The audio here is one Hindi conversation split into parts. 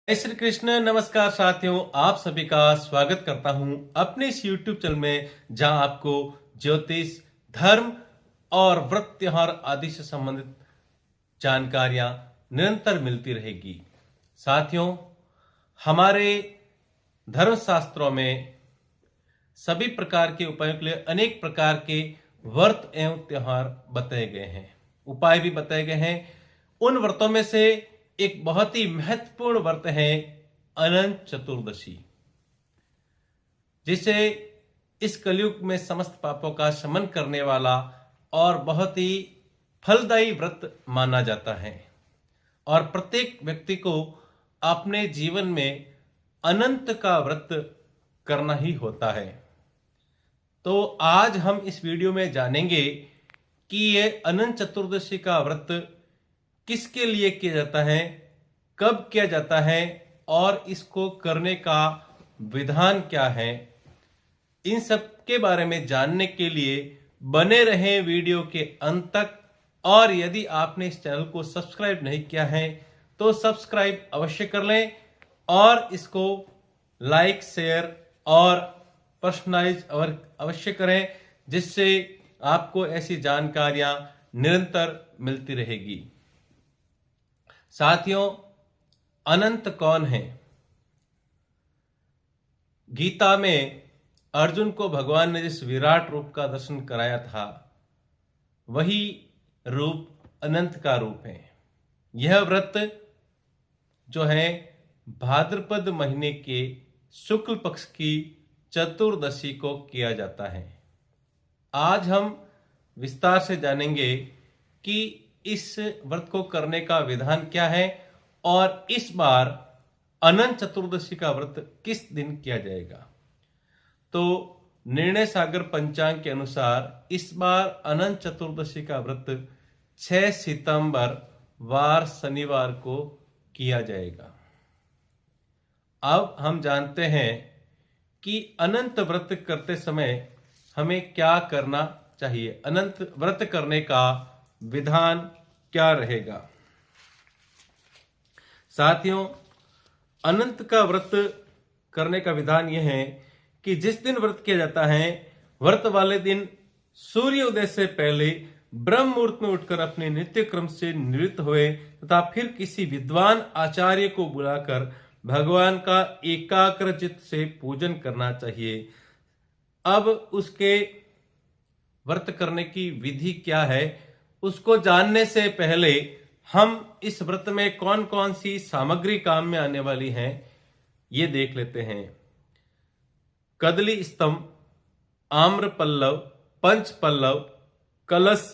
जय श्री कृष्ण। नमस्कार साथियों, आप सभी का स्वागत करता हूं अपने इस YouTube चैनल में, जहां आपको ज्योतिष, धर्म और व्रत त्योहार आदि से संबंधित जानकारियां निरंतर मिलती रहेगी। साथियों, हमारे धर्म शास्त्रों में सभी प्रकार के उपायों के लिए अनेक प्रकार के व्रत एवं त्योहार बताए गए हैं, उपाय भी बताए गए हैं। उन व्रतों में से एक बहुत ही महत्वपूर्ण व्रत है अनंत चतुर्दशी, जिसे इस कलयुग में समस्त पापों का शमन करने वाला और बहुत ही फलदायी व्रत माना जाता है। और प्रत्येक व्यक्ति को अपने जीवन में अनंत का व्रत करना ही होता है। तो आज हम इस वीडियो में जानेंगे कि ये अनंत चतुर्दशी का व्रत किसके लिए किया जाता है, कब किया जाता है और इसको करने का विधान क्या है। इन सब के बारे में जानने के लिए बने रहें वीडियो के अंत तक। और यदि आपने इस चैनल को सब्सक्राइब नहीं किया है तो सब्सक्राइब अवश्य कर लें और इसको लाइक, शेयर और पर्सनलाइज अवश्य करें, जिससे आपको ऐसी जानकारियां निरंतर मिलती रहेगी। साथियों, अनंत कौन है? गीता में अर्जुन को भगवान ने जिस विराट रूप का दर्शन कराया था, वही रूप अनंत का रूप है। यह व्रत जो है भाद्रपद महीने के शुक्ल पक्ष की चतुर्दशी को किया जाता है। आज हम विस्तार से जानेंगे कि इस व्रत को करने का विधान क्या है और इस बार अनंत चतुर्दशी का व्रत किस दिन किया जाएगा। तो निर्णय सागर पंचांग के अनुसार इस बार अनंत चतुर्दशी का व्रत 6 सितंबर वार शनिवार को किया जाएगा। अब हम जानते हैं कि अनंत व्रत करते समय हमें क्या करना चाहिए, अनंत व्रत करने का विधान क्या रहेगा। साथियों, अनंत का व्रत करने का विधान यह है कि जिस दिन व्रत किया जाता है, व्रत वाले दिन सूर्योदय से पहले ब्रह्म मुहूर्त में उठकर अपने नित्य क्रम से निवृत्त हुए तथा फिर किसी विद्वान आचार्य को बुलाकर भगवान का एकाग्रचित्त से पूजन करना चाहिए। अब उसके व्रत करने की विधि क्या है, उसको जानने से पहले हम इस व्रत में कौन कौन सी सामग्री काम में आने वाली हैं, ये देख लेते हैं। कदली स्तंभ, आम्र पल्लव, पंच पल्लव, कलश,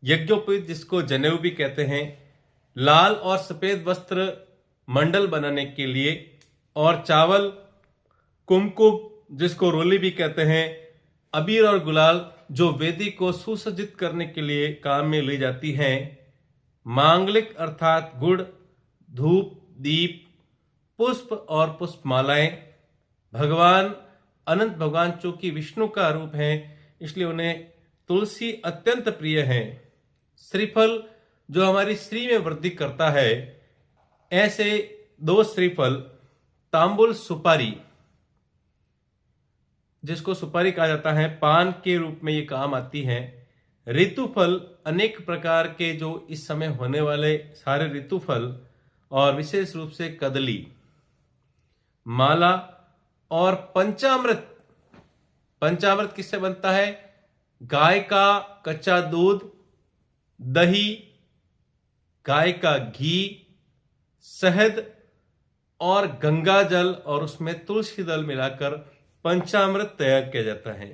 यज्ञोपवीत जिसको जनेऊ भी कहते हैं, लाल और सफेद वस्त्र मंडल बनाने के लिए, और चावल, कुमकुम जिसको रोली भी कहते हैं, अबीर और गुलाल जो वेदी को सुसज्जित करने के लिए काम में ली जाती हैं, मांगलिक अर्थात गुड़, धूप, दीप, पुष्प और पुष्पमालाएं। भगवान अनंत भगवान चूंकि विष्णु का रूप है, इसलिए उन्हें तुलसी अत्यंत प्रिय है। श्रीफल जो हमारी श्री में वृद्धि करता है, ऐसे 2 श्रीफल, तांबुल, सुपारी जिसको सुपारी कहा जाता है, पान के रूप में ये काम आती है। ऋतुफल, अनेक प्रकार के जो इस समय होने वाले सारे ऋतुफल, और विशेष रूप से कदली, माला और पंचामृत। पंचामृत किससे बनता है? गाय का कच्चा दूध, दही, गाय का घी, शहद और गंगा जल और उसमें तुलसी दल मिलाकर पंचामृत तैयार किया जाता है।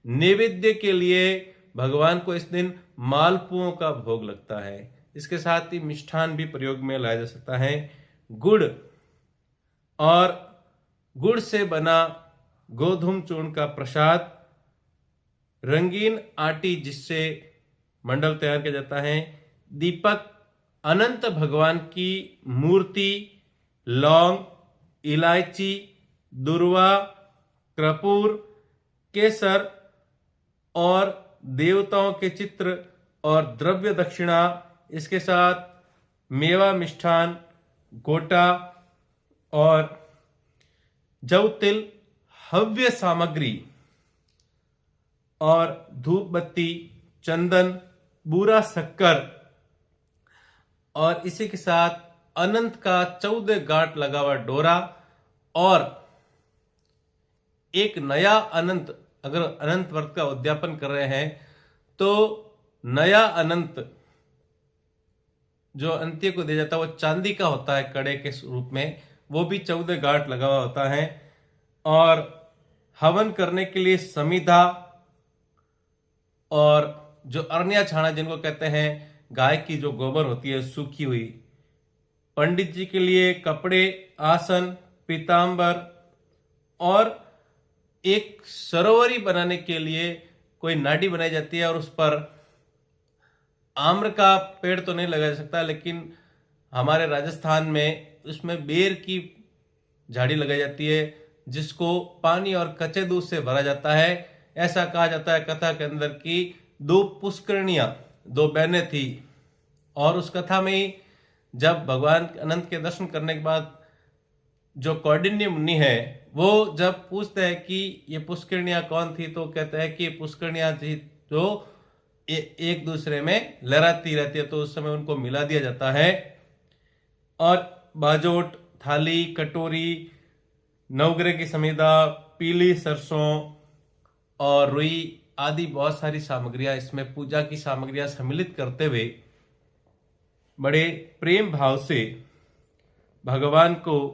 नैवेद्य के लिए भगवान को इस दिन मालपुओं का भोग लगता है। इसके साथ ही मिष्ठान भी प्रयोग में लाया जा सकता है। गुड़ और गुड़ से बना गोधूम चूर्ण का प्रसाद, रंगीन आटी जिससे मंडल तैयार किया जाता है, दीपक, अनंत भगवान की मूर्ति, लौंग, इलायची, दुर्वा, कपूर, केसर और देवताओं के चित्र और द्रव्य दक्षिणा। इसके साथ मेवा, मिष्ठान, गोटा, और जव तिल हव्य सामग्री और धूप बत्ती, चंदन, बूरा शक्कर और इसी के साथ अनंत का 14 गांठ लगा हुआ डोरा और एक नया अनंत, अगर अनंत व्रत का उद्यापन कर रहे हैं तो नया अनंत जो अंत्य को दिया जाता है वो चांदी का होता है कड़े के रूप में, वो भी 14 गांठ लगा हुआ होता है। और हवन करने के लिए समिधा और जो अरण्या छाना जिनको कहते हैं, गाय की जो गोबर होती है सूखी हुई, पंडित जी के लिए कपड़े, आसन, पीतांबर और एक सरोवरी बनाने के लिए कोई नाडी बनाई जाती है और उस पर आम्र का पेड़ तो नहीं लगाया जा सकता, लेकिन हमारे राजस्थान में उसमें बेर की झाड़ी लगाई जाती है जिसको पानी और कच्चे दूध से भरा जाता है। ऐसा कहा जाता है कथा के अंदर कि 2 पुष्करणियां, 2 बहनें थी और उस कथा में ही जब भगवान अनंत के दर्शन करने के बाद जो कौंडिन्य मुनि है वो जब पूछते हैं कि ये पुष्करणियां कौन थी, तो कहते हैं कि ये पुष्करणियां थी जो एक दूसरे में लहराती रहती है, तो उस समय उनको मिला दिया जाता है। और बाजोट, थाली, कटोरी, नवग्रह की समिधा, पीली सरसों और रुई आदि बहुत सारी सामग्रियां, इसमें पूजा की सामग्रियां सम्मिलित करते हुए बड़े प्रेम भाव से भगवान को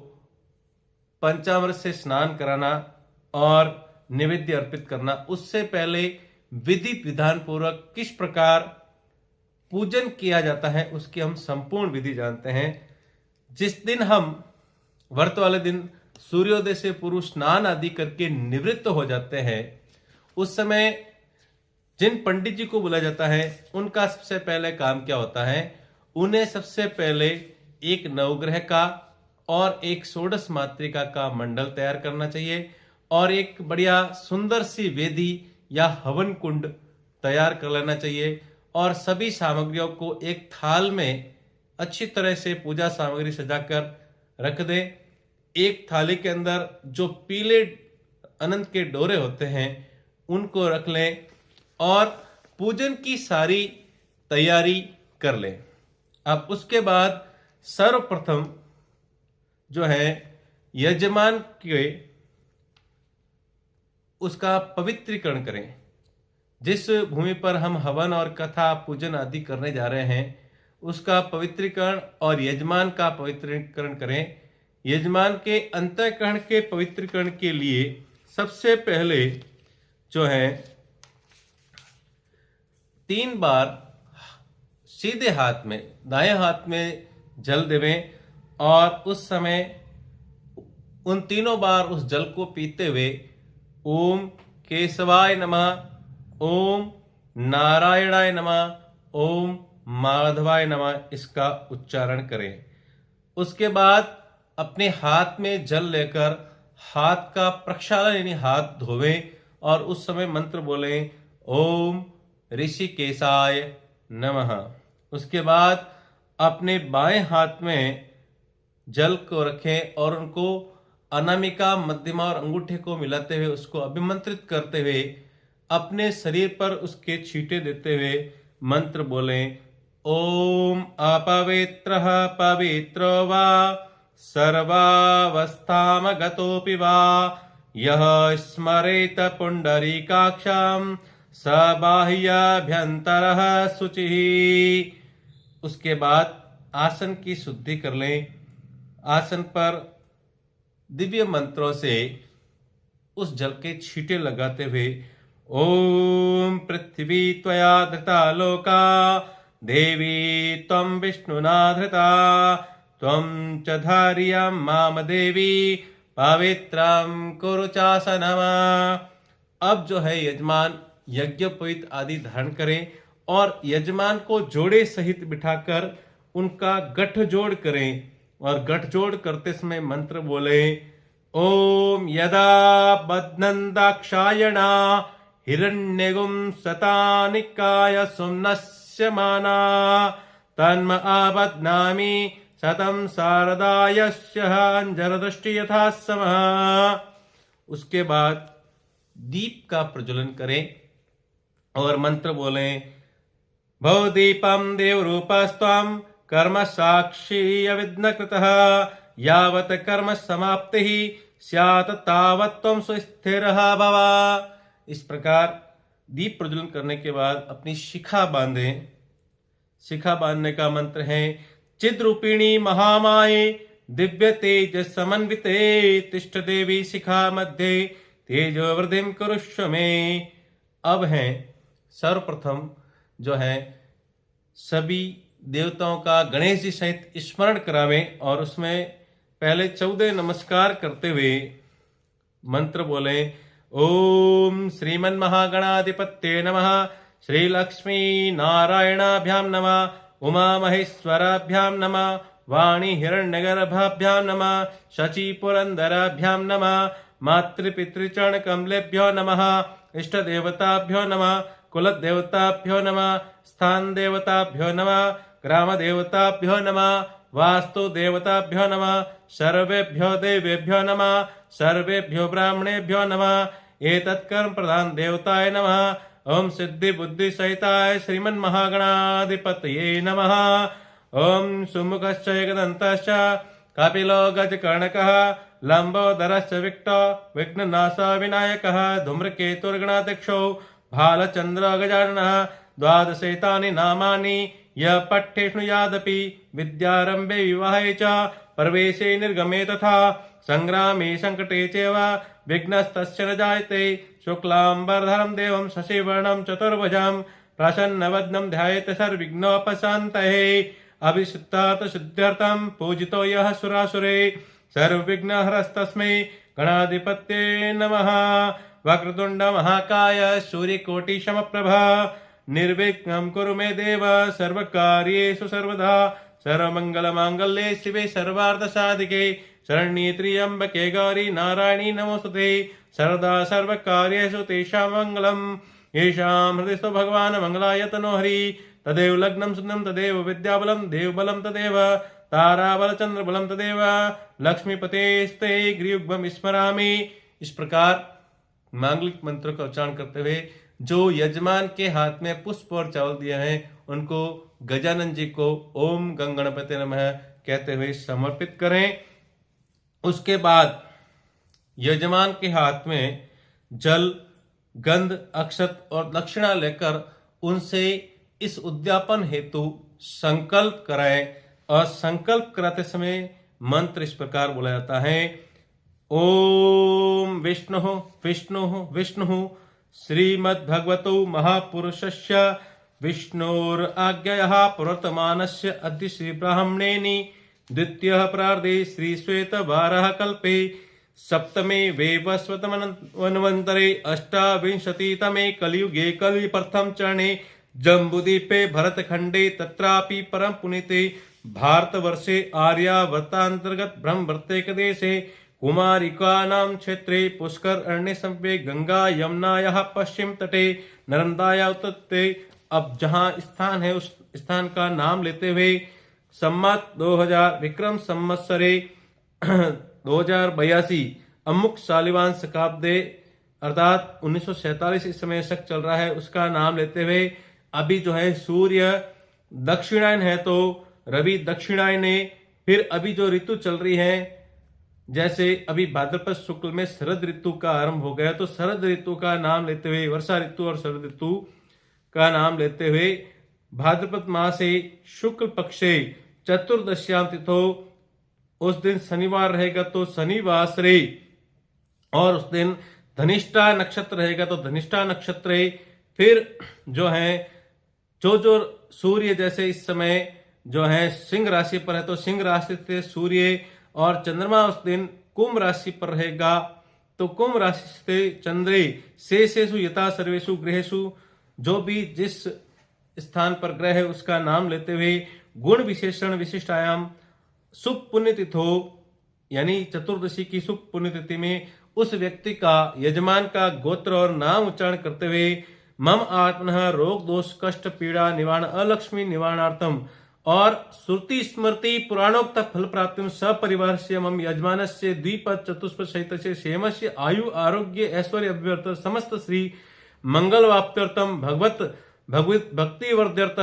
पंचामृत से स्नान कराना और निवेद्य अर्पित करना। उससे पहले विधि विधान पूर्वक किस प्रकार पूजन किया जाता है उसकी हम संपूर्ण विधि जानते हैं। जिस दिन हम व्रत वाले दिन सूर्योदय से पूर्व स्नान आदि करके निवृत्त हो जाते हैं, उस समय जिन पंडित जी को बुलाया जाता है उनका सबसे पहले काम क्या होता है, उन्हें सबसे पहले एक नवग्रह का और एक षोडश मात्रिका का मंडल तैयार करना चाहिए और एक बढ़िया सुंदर सी वेदी या हवन कुंड तैयार कर लेना चाहिए और सभी सामग्रियों को एक थाल में अच्छी तरह से पूजा सामग्री सजाकर रख दें। एक थाली के अंदर जो पीले अनंत के डोरे होते हैं उनको रख लें और पूजन की सारी तैयारी कर लें। अब उसके बाद सर्वप्रथम जो है यजमान के उसका पवित्रीकरण करें। जिस भूमि पर हम हवन और कथा पूजन आदि करने जा रहे हैं उसका पवित्रीकरण और यजमान का पवित्रीकरण करें। यजमान के अंतःकरण के पवित्रीकरण के लिए सबसे पहले जो है 3 बार सीधे हाथ में, दाएं हाथ में जल देवें और उस समय उन 3 बार उस जल को पीते हुए ओम केशवाय नमः, ओम नारायणाय नमः, ओम माधवाय नमः इसका उच्चारण करें। उसके बाद अपने हाथ में जल लेकर हाथ का प्रक्षालन यानी हाथ धोवें और उस समय मंत्र बोलें ओम ऋषिकेशाय नमः। उसके बाद अपने बाएं हाथ में जल को रखें और उनको अनामिका, मध्यमा और अंगूठे को मिलाते हुए उसको अभिमंत्रित करते हुए अपने शरीर पर उसके छींटे देते हुए मंत्र बोलें ओम अपवित्रः पवित्रो वा सर्वावस्थामगतोऽपि वा यः स्मरेत पुंडरीकाक्षं स बाह्याभ्यंतरः शुचिः। उसके बाद आसन की शुद्धि कर लें। आसन पर दिव्य मंत्रों से उस जल के छींटे लगाते हुए ओम पृथ्वी त्वया धृता लोका देवी त्वं विष्णुना धृता त्वं च धार्यं माम देवी पवित्रं कुरु चासनम्। अब जो है यजमान यज्ञोपवीत आदि धारण करें और यजमान को जोड़े सहित बिठाकर उनका गठजोड़ करें और गठजोड़ करते समय मंत्र बोले ओम यदा बध्नन्दाक्षायणा हिरण्यगुं सतानिकाय सुम्नस्य माना तन्म आबध्नामि शतं शारदायस्यञ्जरदृष्टि यथा समः। उसके बाद दीप का प्रज्वलन करें और मंत्र बोलें, भव दीपम देवरूपस्त्वं कर्म साक्षी अविघ्न कृतः यावत् कर्म समाप्तिः स्यात् तावत् त्वं सुस्थिरः भव। इस प्रकार दीप प्रज्वलन करने के बाद अपनी शिखा बांधें। शिखा बांधने का मंत्र है, चिद्रूपिणी महामाये दिव्य तेज समन्विते तिष्ठ देवी शिखा मध्य तेजो वृद्धिं कुरुष्व मे। अब है सर्वप्रथम जो है सभी देवताओं का गणेश जी सहित स्मरण करावें और उसमें पहले 14 नमस्कार करते हुए मंत्र बोले, ओम श्रीमन महागणाधिपत्ये नमः, श्री लक्ष्मी नारायणाभ्यां नमः, उमा महेश्वराभ्यां नमः, वाणी हिरण्यगर्भाभ्यां नमः, शची पुरंदराभ्यां नमः, मातृपितृचरण कमलेभ्यो नमः, इष्ट देवताभ्यो नमः, कुल देवताभ्यो नमः, स्थान देवताभ्यो नमः, ग्राम देवताभ्यो नमः, वास्तु देवताभ्यो नमः, सर्वेभ्यो देवेभ्यो नमः, सर्वेभ्यो ब्राह्मणेभ्यो नमः, एतत् कर्म प्रधान देवताय नमः। ओम सिद्धि बुद्धि सहिताय श्रीमन् महागणाधिपतये नमः। ओम सुमुखश्च एकदन्तश्च कपिलो गजकर्णकः लंबोदरश्च विक्टो विघ्ननाशो विनायकः धूम्रकेतुर्गणाध्यक्षो भालचन्द्रो गजाननः। द्वादशैतानि नामानि यः पठ्ये शृणुयादपि विद्यारम्भे विवाहे च प्रवेशे निर्गमे तथा संग्रामे संकटे चैव विघ्नस्तस्य न जायते। शुक्लाम्बरधरं देवं शशिवर्णं चतुर्भुजं प्रसन्नवदनं ध्यायेत् सर्वविघ्नोपशान्तये। अभिषिक्तात् सिद्ध्यर्थं पूजितो यः सुरासुरे सर्वविघ्नहरस्तस्मै गणाधिपत्ये नमः। वक्रतुण्ड महाकाय सूर्यकोटिसमप्रभा निर्विघ्नं कुरु मे देव सर्वकार्येषु सर्वदा। सर्वमङ्गलमाङ्गल्ये शिवे सर्वार्थसाधिके शरण्ये त्र्यम्बके गौरी नारायणी नमोस्तुते। सर्वदा सर्वकार्येषु तेषां मङ्गलम्। येषां हृदयस्थो भगवान् मङ्गलायतनो हरि तदेव लग्नं सुन्दरं तदेव विद्याबलं देवबलं तदेव ताराबलचन्द्रबलं तदेव लक्ष्मीपतेस्ते ग्रीयुग्मं स्मरामि। इस प्रकार मांगलिक मंत्र का उच्चारण करते हुए जो यजमान के हाथ में पुष्प और चावल दिया है उनको गजानन जी को ओम गंग गणपति नमः कहते हुए समर्पित करें। उसके बाद यजमान के हाथ में जल, गंध, अक्षत और दक्षिणा लेकर उनसे इस उद्यापन हेतु संकल्प कराएं और संकल्प कराते समय मंत्र इस प्रकार बोला जाता है, ओम विष्णु विष्णु विष्णु श्रीमद्भगवतो महापुरुषस्य विष्णोराज्ञया प्रवर्तमानस्य अद्य श्री ब्राह्मणेनि द्वितीयः प्रार्धे श्री श्वेतवारः कल्पे सप्तमे वैवस्वतमन्वन्तरे अष्टाविंशतितमे कलियुगे कलिप्रथम चरणे जम्बूद्वीपे भरतखण्डे तत्रापि परम पुनीते भारतवर्षे आर्यावर्तान्तर्गत ब्रह्मवर्तैकदेशे कुमारिकानां क्षेत्रे पुष्कर अरण्य संवे गंगा यमुनायाः पश्चिम तटे नर्मदायाः उत्तरे। अब जहाँ स्थान है उस स्थान का नाम लेते हुए सम्मत 2000 विक्रम संवत्सरे 2082 अमुक शालिवान शकाब्दे अर्थात 1947 इस समय तक चल रहा है, उसका नाम लेते हुए अभी जो है सूर्य दक्षिणायन है तो रवि दक्षिणायन है। फिर अभी जो ऋतु चल रही है जैसे अभी भाद्रपद शुक्ल में शरद ऋतु का आरंभ हो गया तो शरद ऋतु का नाम लेते हुए वर्षा ऋतु और शरद ऋतु का नाम लेते हुए भाद्रपद मासे शुक्ल पक्षे चतुर्दश्याम तिथो उस दिन शनिवार रहेगा तो शनिवासरे और उस दिन धनिष्ठा नक्षत्र रहेगा तो धनिष्ठा नक्षत्र। फिर जो है जो सूर्य जैसे इस समय जो है सिंह राशि पर है तो सिंह राशि से सूर्य और चंद्रमा उस दिन कुंभ राशि पर रहेगा तो कुंभ राशि से चंद्रे शेषेषु यथा सर्वेषु ग्रहेषु जो भी जिस स्थान पर ग्रह है उसका नाम लेते हुए गुण विशेषण विशिष्टायाम शुभ पुण्य तिथो यानी चतुर्दशी की शुभ पुण्य तिथि में उस व्यक्ति का यजमान का गोत्र और नाम उच्चारण करते हुए मम आत्मनः रोग दोष कष्ट पीड़ा निवारण अलक्ष्मी निवारणार्थम और श्रुति स्मृति पुराणोक्त फल प्राप्ति सपरिवार से मम यजमान से द्विपद चतुष्पद सहित से क्षेम से आयु आरोग्य ऐश्वर्य अभिवर्त समस्त श्री मंगल वाप्त्यर्थम भगवत भक्ति वर्ध्यर्थ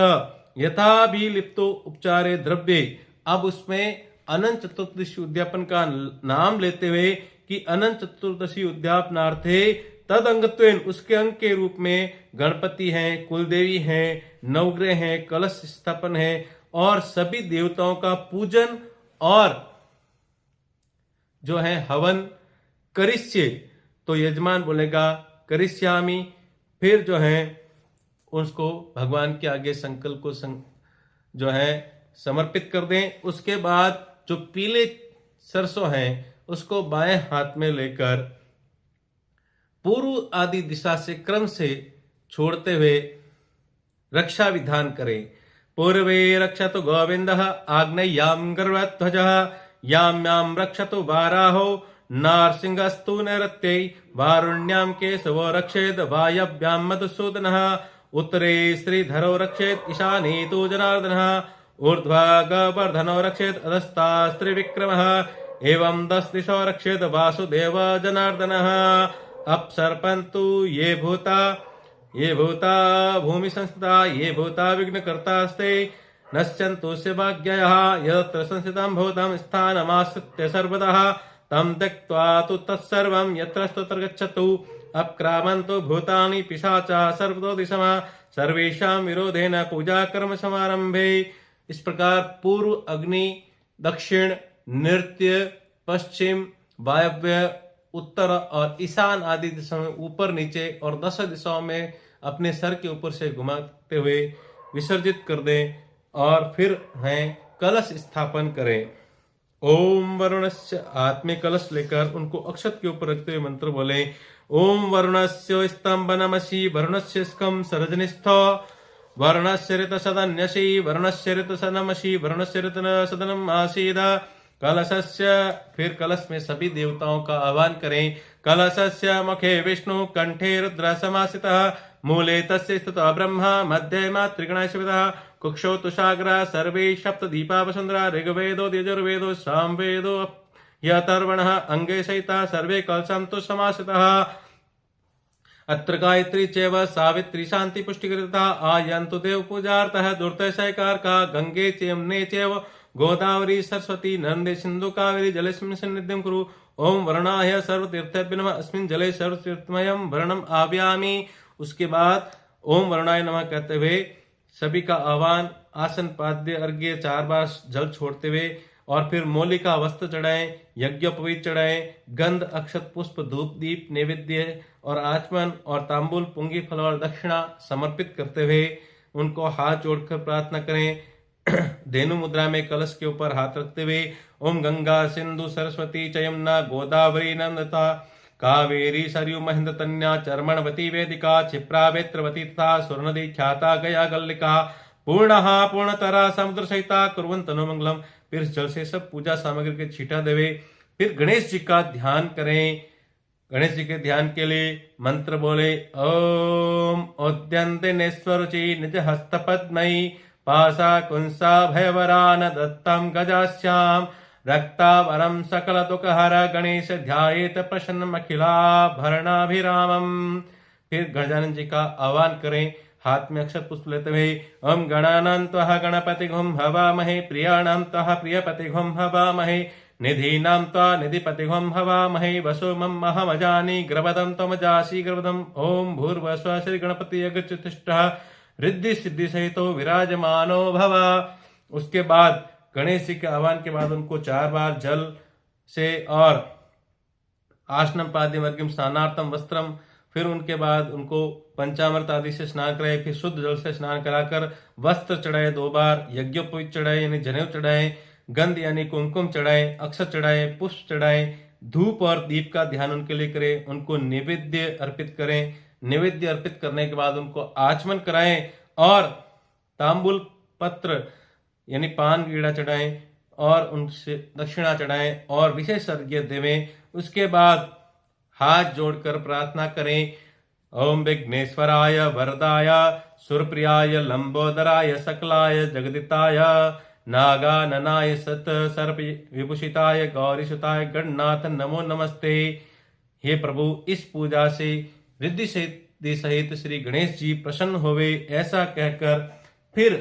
यथा भी लिप्तो उपचारे द्रव्य। अब उसमें अनंत चतुर्दशी उद्यापन का नाम लेते हुए कि अनंत चतुर्दशी उद्यापनार्थे तद अंगत्वेन उसके अंग के रूप में गणपति हैं, कुलदेवी हैं, नवग्रह हैं, कलश स्थापन है और सभी देवताओं का पूजन और जो है हवन करिष्ये। तो यजमान बोलेगा करिष्यामि, फिर जो है उसको भगवान के आगे संकल्प को जो है समर्पित कर दें। उसके बाद जो पीले सरसों हैं उसको बाएं हाथ में लेकर पूर्व आदि दिशा से क्रम से छोड़ते हुए रक्षा विधान करें। पूर्वे रक्षतु गोविंदः आग्नेय्यां गर्वध्वजः याम्यां रक्षतु वाराहो नारसिंहस्तु नैऋत्यै वारुण्यां केशवो रक्षेत् वायव्यां मधुसूदनः उत्तरे श्रीधरो रक्षेत् ईशाने तु जनार्दनः ऊर्ध्वा गोवर्धनो रक्षेत् अधस्तास्त्रिविक्रमः एवं 10 दिशो रक्षेत् वासुदेव जनार्दनः। अपसर्पन्तु ये भूता भूमि संस्थिता ये भूता विघ्नकर्तास्ते नश्यन्तु शिवाज्ञयः यत्र संस्थितं भूतं स्थानमाश्रित्य सर्वतः तं त्यक्त्वा तु तत्सर्वं यत्रस्तत्र गच्छतु। अपक्रामन्तु भूतानि पिशाचा सर्वतो दिशमा सर्वेषां विरोधेन पूजा कर्म समारंभे। इस प्रकार पूर्व अग्नि, दक्षिण, नृत्य, पश्चिम, वायव्य, उत्तर और ईशान आदि दिशाओं में ऊपर नीचे और 10 दिशाओं में अपने सर के ऊपर से घुमाते हुए विसर्जित कर दें और फिर हैं कलश स्थापन करें। ओम वरुणस्य आत्मिक कलश लेकर उनको अक्षत के ऊपर रखते हुए मंत्र बोले। ओम वरुणस्य स्तंभनमसि वरुणस्य स्कम सरजनिस्थ वरुणस्य ऋत सदन्यसि वरुणस्य ऋत सदनमसि वरुणस्य ऋत सदनम आसीद। कलशस्य, फिर कलश में सभी देवताओं का आह्वान करें। कलशस्य मुखे विष्णु कंठे रुद्र समासितः मूले तस्य स्थितः ब्रह्मा मध्ये मातृगणाश्रितः कुक्षौ तुषाग्रः सर्वे सप्त दीपा वसुंधरा ऋग्वेदो यजुर्वेदो सामवेदो यथर्वणः अंगे सहिता सर्वे कलशं तु समासितः। अत्र गायत्री चैव सावित्री शांति पुष्टिकृता आयन्तु देव पूजार्थः दुर्दशैकार का गंगे चेम्ने चैव गोदावरी सरस्वती नर्मदे सिंधु कावेरी जलेस्मिन् सन्निधिं कुरु। ओम वरुणाय सर्वतीर्थेभ्यो नमः अस्मिन् जले सर्वतीर्थमयं वरुणम् आव्यामि। उसके बाद ओम वरुणाय नमः कहते हुए सभी का आह्वान, आसन पाद्य अर्घ्य 4 बार जल छोड़ते हुए और फिर मौलिका वस्त्र चढ़ाएं, यज्ञोपवीत चढ़ाएं, गंध अक्षत पुष्प धूप दीप नैवेद्य और आचमन और तांबूल पुंगी फल और दक्षिणा समर्पित करते हुए उनको हाथ जोड़कर प्रार्थना करें। धेनु मुद्रा में कलश के ऊपर हाथ रखते हुए ओम गंगा सिंधु सरस्वती च यमुना गोदावरी नर्मदा कावेरी सरयू महेंद्र तन्या चर्मणवती वेदिका क्षिप्रा वेत्रवती तथा स्वर्णदी ख्याता गया गल्लिका पूर्णहा पूर्णतरा समुद्र सहिता कुर्वन्तु मंगलम। फिर जल से सब पूजा सामग्री के छींटा देवे। फिर गणेश जी का ध्यान करें। गणेश जी के ध्यान के लिए मंत्र बोले। ओम उद्यन्ते नेश्वरुचि निज हस्तपद्मयी पासा कुंसा भयवरान दत्तम गजास्याम रक्तावरम सकल दुःखहर गणेश ध्यायेत प्रसन्नम अखिलाभरणाभिरामम। फिर गजानन जी का आह्वान करें, हाथ में अक्षत पुष्प लेते हुए ओम गणानां त्वः गणपतिघुं हवामहे प्रियाणां त्वः प्रियपतिघुं हवामहे निधीनां त्वा निधिपतिघुं हवामहे वसुमं महमजानि ग्रवदं त्वमजासि ग्रवदम्। ओम भूर्भुवस्सुः श्री गणपति यज्ञतिष्ठः रिद्धि सिद्धि सहितो विराजमानो भव। उसके बाद गणेश जी के आह्वान के बाद उनको 4 बार जल से और आसनम पाद्यम अर्घ्यम स्नानार्थम वस्त्रम, फिर उनके बाद उनको पंचामृत आदि से स्नान कराए, फिर शुद्ध जल से स्नान कराकर वस्त्र चढ़ाए 2 बार, यज्ञोपवीत चढ़ाए यानी जनेऊ चढ़ाए, गंध यानी कुमकुम चढ़ाए, अक्षत चढ़ाए, पुष्प चढ़ाए, धूप और दीप का ध्यान उनके लिए करें, उनको नैवेद्य अर्पित करें। नैवेद्य अर्पित करने के बाद उनको आचमन कराएं और तांबूल पत्र यानी पान गीड़ा चढ़ाएं और उनसे दक्षिणा चढ़ाएं और विशेष अर्घ्य देवें। उसके बाद हाथ जोड़कर प्रार्थना करें ओम विघ्नेश्वराय वरदाय सुरप्रियाय लंबोदराय सकलाय जगदिताय नागाननाय सत सर्प विभूषिताय गौरीसुताय गणनाथ नमो नमस्ते। हे प्रभु, इस पूजा से रिद्धि सिद्धि सहित श्री गणेश जी प्रसन्न होवे, ऐसा कहकर फिर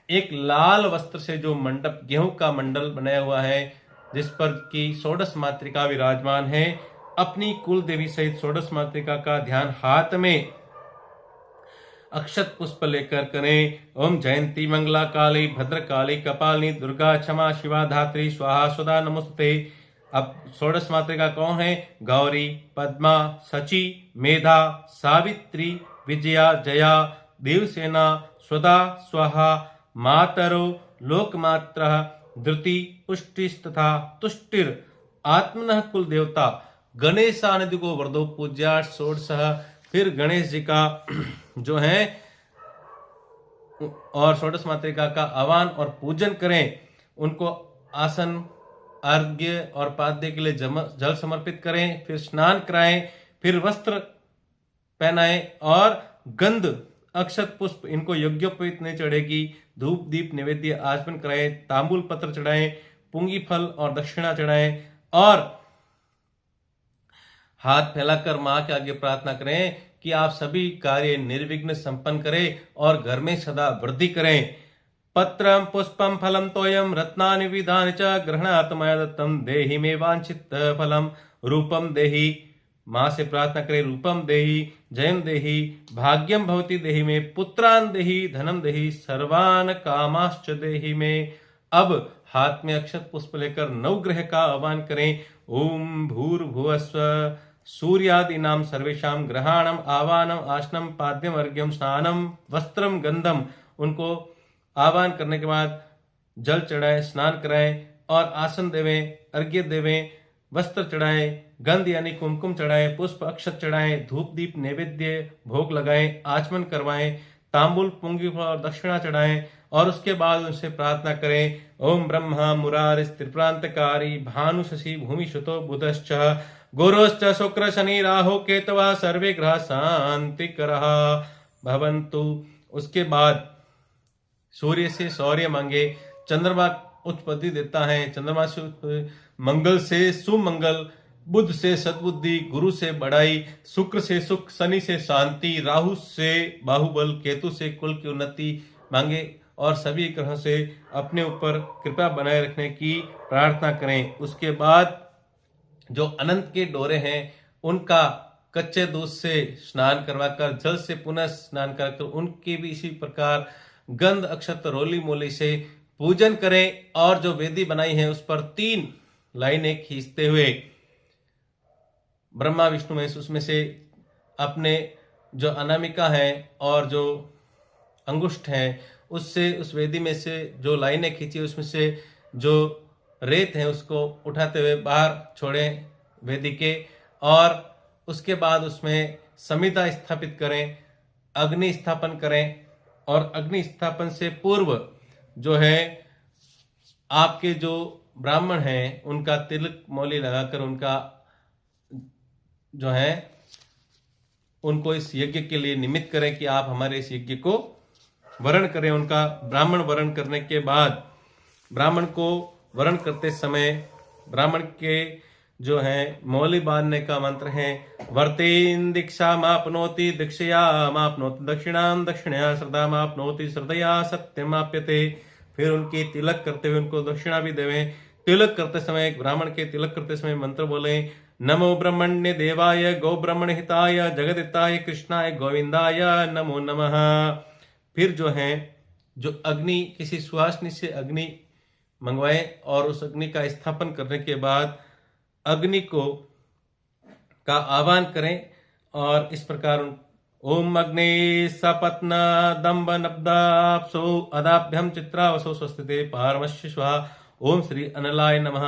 एक लाल वस्त्र से जो मंडप गेहूं का मंडल बनाया हुआ है जिस पर की षोडश मातृका विराजमान है, अपनी कुल देवी सहित षोडश मातृका का ध्यान हाथ में अक्षत पुष्प लेकर करें। ओम जयंती मंगला काली भद्र काली कपालिनी दुर्गा क्षमा शिवा धात्री स्वाहा स्वदा नमस्ते। अब षोडश मातृका कौन है? गौरी, पद्मा, सची, मेधा, सावित्री, विजया, जया, देवसेना, स्वदा, स्वाहा, मातरो, लोकमात्र, धृति, पुष्टिस तथा तुष्टिर आत्मनः कुल देवता गणेशानदि को वरदो पूज्या षोडश। फिर गणेश जी का जो है और षोडश मातृका का आह्वान और पूजन करें, उनको आसन अर्घ्य और पाद्य के लिए जल समर्पित करें, फिर स्नान कराएं, फिर वस्त्र पहनाएं और गंध अक्षत पुष्प इनको यज्ञोपवीत नहीं चढ़ेगी, धूप दीप नैवेद्य आचमन कराएं, तांबूल पत्र चढ़ाएं, पुंगी फल और दक्षिणा चढ़ाएं और हाथ फैलाकर मां के आगे प्रार्थना करें कि आप सभी कार्य निर्विघ्न संपन्न करें और घर में सदा वृद्धि करें। पत्रम पुष्पम फलम तोयम रत्नानि विधानि च ग्रहणात् मया दत्तम देहि मे वांछित फलम रूपम देहि। मां से प्रार्थना करें, रूपम देहि, जयम देहि, भाग्यम भवति देहि मे, पुत्रान देहि, धनम देहि, सर्वान कामाश्च देहि मे। अब हाथ में अक्षत पुष्प लेकर नवग्रह का आह्वान करें। ओम भूर्भुवस्व सूर्यादि नाम सर्वेशाम ग्रहाणम आवानम आसनम पाद्यम अर्घ्यम स्नानम वस्त्रम गंधम। उनको आह्वान करने के बाद जल चढ़ाएं, स्नान कराएं और आसन देवें, अर्घ्य देवें, वस्त्र चढ़ाएं, गंध यानी कुमकुम चढ़ाएं, पुष्प अक्षत चढ़ाएं, धूप दीप नैवेद्य भोग लगाएं, आचमन करवाएं, तांबुल पुंगी और दक्षिणा चढ़ाएं और उसके बाद उनसे प्रार्थना करें। ओम ब्रह्मा मुरारिस त्रिप्रांतकारी भानु शशि भूमि सुतो बुधश्च गुरुश्च शुक्र शनि राहु केतवा सर्वे ग्रह शांति करः भवन्तु। उसके बाद सूर्य से शौर्य मांगे, चंद्रमा उत्पत्ति देता है, चंद्रमा से मंगल से सुमंगल, बुध से सद्बुद्धि, गुरु से बढ़ाई, शुक्र से सुख, शनि से शांति, राहु से बाहुबल, केतु से कुल की उन्नति मांगे और सभी ग्रहों से अपने ऊपर कृपा बनाए रखने की प्रार्थना करें। उसके बाद जो अनंत के डोरे हैं उनका कच्चे दूध से स्नान करवाकर, जल से पुनः स्नान कराकर उनके भी इसी प्रकार गंध अक्षत रोली मोली से पूजन करें और जो वेदी बनाई है उस पर 3 लाइनें खींचते हुए ब्रह्मा विष्णु महेश उसमें से अपने जो अनामिका है और जो अंगुष्ठ है उससे उस वेदी में से जो लाइनें खींची उसमें से जो रेत है उसको उठाते हुए बाहर छोड़ें वेदी के और उसके बाद उसमें समिधा स्थापित करें, अग्नि स्थापन करें और अग्नि स्थापन से पूर्व जो है आपके जो ब्राह्मण हैं उनका तिलक मौली लगाकर उनका जो है उनको इस यज्ञ के लिए निमित्त करें कि आप हमारे इस यज्ञ को वरण करें। उनका ब्राह्मण वरण करने के बाद ब्राह्मण को वरण करते समय ब्राह्मण के जो है मौली बांधने का मंत्र है वर्तेन दीक्षा मापनोति दीक्षया मापनोति दक्षिणाम दक्षिणया श्रद्धा मापनोति श्रद्धया सत्यमाप्यते। फिर उनकी तिलक करते हुए उनको दक्षिणा भी देवें। तिलक करते समय ब्राह्मण के तिलक करते समय मंत्र बोले नमो ब्रह्मण्य देवाय गौ ब्रह्मण हिताय जगदिताय कृष्णाय गोविंदाय नमो नमः। फिर जो है जो अग्नि किसी सुहासनी से अग्नि मंगवाएं और उस अग्नि का स्थापन करने के बाद अग्नि को का आह्वान करें और इस प्रकार ओम अग्ने सपत्न दम्ब नब्दाप्सो अदाभ्यम चित्रावसो स्वस्तिते पारमश्य स्वाहा ओम श्री अनलाय नमः।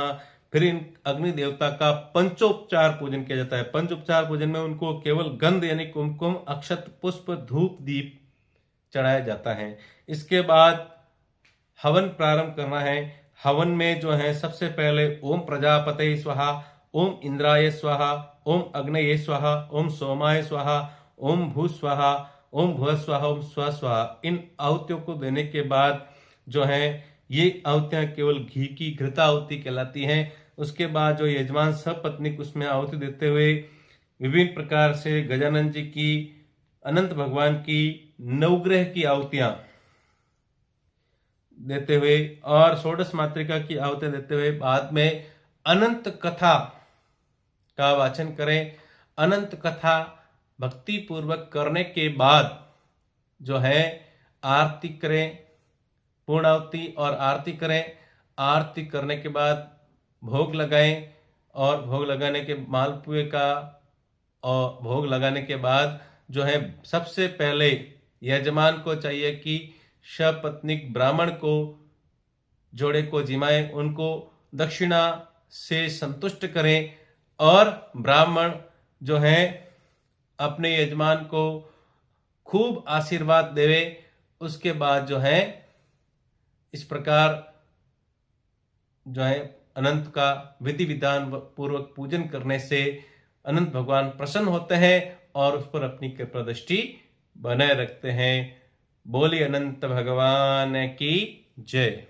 फिर इन अग्नि देवता का पंचोपचार पूजन किया जाता है। पंचोपचार पूजन में उनको केवल गंध यानी कुमकुम अक्षत पुष्प धूप दीप चढ़ाया जाता है। इसके बाद हवन प्रारंभ करना है। हवन में जो है सबसे पहले ओम प्रजापते स्वाहा, ओम इंद्राय स्वाहा, ओम अग्नये स्वाहा, ओम सोमाय स्वाहा, ओम भू स्वाहा, ओम भुव स्वाहा, ओम स्व स्वाहा, इन आहुतियों को देने के बाद जो है ये आहुतियां केवल घी की घृता आहुति कहलाती हैं। उसके बाद जो यजमान सपत्नीक उसमें आहुति देते हुए विभिन्न प्रकार से गजानन जी की, अनंत भगवान की, नवग्रह की आहुतियां देते हुए और षोडश मातृका की आहुतियां देते हुए बाद में अनंत कथा का वाचन करें। अनंत कथा भक्ति पूर्वक करने के बाद जो है आरती करें, पूर्णाहुति और आरती करें। आरती करने के बाद भोग लगाएं और भोग लगाने के मालपुए का और भोग लगाने के बाद जो है सबसे पहले यजमान को चाहिए कि सपत्नीक ब्राह्मण को, जोड़े को जिमाएं, उनको दक्षिणा से संतुष्ट करें और ब्राह्मण जो है अपने यजमान को खूब आशीर्वाद देवे। उसके बाद जो है इस प्रकार जो है अनंत का विधि विधान पूर्वक पूजन करने से अनंत भगवान प्रसन्न होते हैं और उस पर अपनी कृपा दृष्टि बनाए रखते हैं। बोलिए अनंत भगवान की जय।